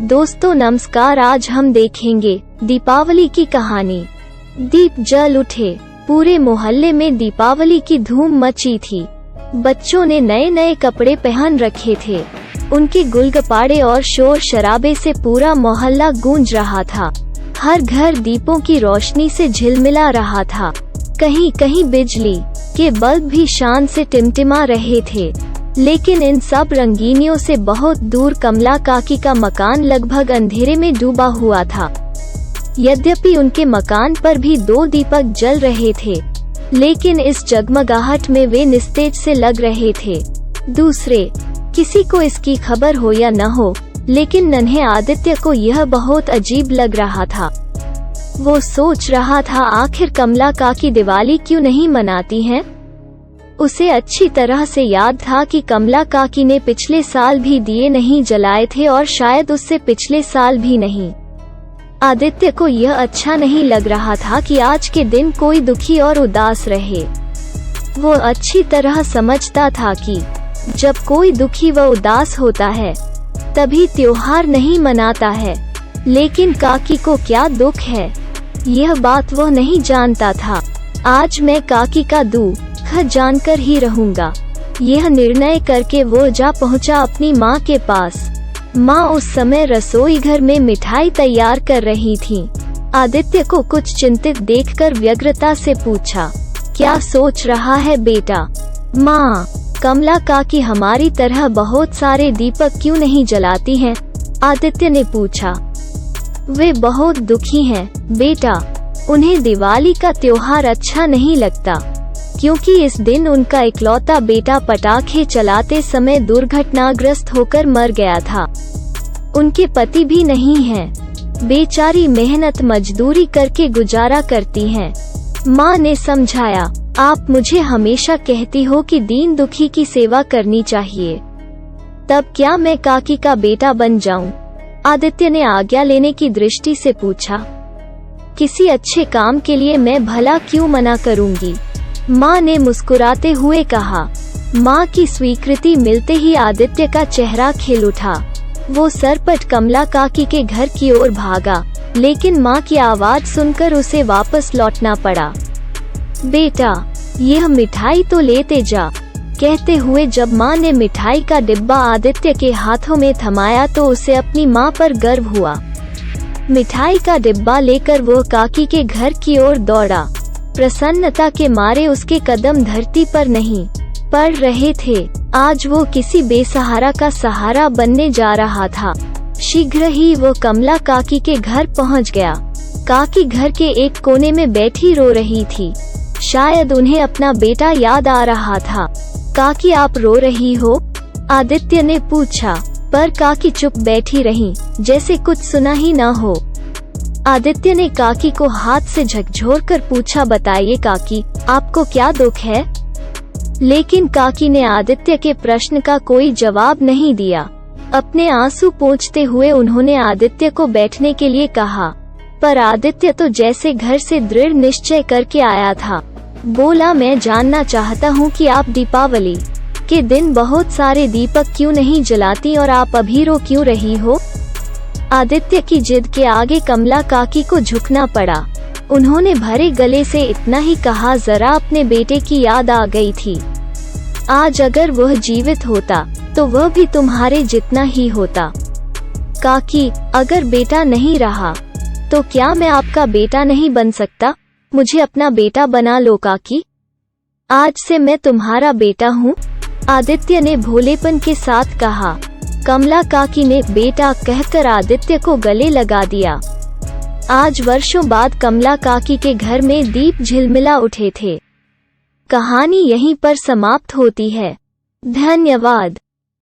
दोस्तों नमस्कार, आज हम देखेंगे दीपावली की कहानी। दीप जल उठे, पूरे मोहल्ले में दीपावली की धूम मची थी। बच्चों ने नए नए कपड़े पहन रखे थे। उनके गुलगुपाड़े और शोर शराबे से पूरा मोहल्ला गूंज रहा था। हर घर दीपों की रोशनी से झिलमिला रहा था। कहीं कहीं बिजली के बल्ब भी शान से टिमटिमा रहे थे। लेकिन इन सब रंगीनियों से बहुत दूर कमला काकी का मकान लगभग अंधेरे में डूबा हुआ था। यद्यपि उनके मकान पर भी 2 दीपक जल रहे थे, लेकिन इस जगमगाहट में वे निस्तेज से लग रहे थे। दूसरे किसी को इसकी खबर हो या न हो, लेकिन नन्हे आदित्य को यह बहुत अजीब लग रहा था। वो सोच रहा था, आखिर कमला काकी दिवाली क्यों नहीं मनाती हैं? उसे अच्छी तरह से याद था कि कमला काकी ने पिछले साल भी दिए नहीं जलाए थे और शायद उससे पिछले साल भी नहीं। आदित्य को यह अच्छा नहीं लग रहा था कि आज के दिन कोई दुखी और उदास रहे। वो अच्छी तरह समझता था कि जब कोई दुखी व उदास होता है तभी त्योहार नहीं मनाता है। लेकिन काकी को क्या दुख है, यह बात वो नहीं जानता था। आज मैं काकी का दुख जानकर ही रहूंगा, यह निर्णय करके वो जा पहुंचा अपनी माँ के पास। माँ उस समय रसोई घर में मिठाई तैयार कर रही थीं। आदित्य को कुछ चिंतित देखकर व्यग्रता से पूछा, क्या सोच रहा है बेटा? माँ, कमला काकी हमारी तरह बहुत सारे दीपक क्यों नहीं जलाती हैं? आदित्य ने पूछा। वे बहुत दुखी हैं बेटा, उन्हें दिवाली का त्योहार अच्छा नहीं लगता, क्योंकि इस दिन उनका इकलौता बेटा पटाखे चलाते समय दुर्घटनाग्रस्त होकर मर गया था। उनके पति भी नहीं हैं, बेचारी मेहनत मजदूरी करके गुजारा करती हैं। माँ ने समझाया, आप मुझे हमेशा कहती हो कि दीन दुखी की सेवा करनी चाहिए, तब क्या मैं काकी का बेटा बन जाऊं? आदित्य ने आज्ञा लेने की दृष्टि से पूछा। किसी अच्छे काम के लिए मैं भला क्यों मना करूंगी? माँ ने मुस्कुराते हुए कहा। माँ की स्वीकृति मिलते ही आदित्य का चेहरा खिल उठा। वो सरपट कमला काकी के घर की ओर भागा, लेकिन माँ की आवाज सुनकर उसे वापस लौटना पड़ा। बेटा, यह मिठाई तो लेते जा। कहते हुए जब माँ ने मिठाई का डिब्बा आदित्य के हाथों में थमाया तो उसे अपनी माँ पर गर्व हुआ। मिठाई का डिब्बा लेकर वो काकी के घर की ओर दौड़ा। प्रसन्नता के मारे उसके कदम धरती पर नहीं पड़ रहे थे। आज वो किसी बेसहारा का सहारा बनने जा रहा था। शीघ्र ही वो कमला काकी के घर पहुंच गया। काकी घर के एक कोने में बैठी रो रही थी। शायद उन्हें अपना बेटा याद आ रहा था। काकी, आप रो रही हो? आदित्य ने पूछा, पर काकी चुप बैठी रही, जैसे कुछ सुना ही न हो। आदित्य ने काकी को हाथ से झकझोरकर पूछा, बताइए काकी, आपको क्या दुख है? लेकिन काकी ने आदित्य के प्रश्न का कोई जवाब नहीं दिया। अपने आंसू पोंछते हुए उन्होंने आदित्य को बैठने के लिए कहा, पर आदित्य तो जैसे घर से दृढ़ निश्चय करके आया था। बोला, मैं जानना चाहता हूँ कि आप दीपावली के दिन बहुत सारे दीपक क्यों नहीं जलाती और आप अभी रो क्यों रही हो? आदित्य की जिद के आगे कमला काकी को झुकना पड़ा। उन्होंने भरे गले से इतना ही कहा, जरा अपने बेटे की याद आ गई थी। आज अगर वह जीवित होता तो वह भी तुम्हारे जितना ही होता। काकी, अगर बेटा नहीं रहा तो क्या मैं आपका बेटा नहीं बन सकता? मुझे अपना बेटा बना लो काकी। आज से मैं तुम्हारा बेटा हूँ, आदित्य ने भोलेपन के साथ कहा। कमला काकी ने बेटा कहकर आदित्य को गले लगा दिया। आज वर्षों बाद कमला काकी के घर में दीप झिलमिला उठे थे। कहानी यहीं पर समाप्त होती है। धन्यवाद।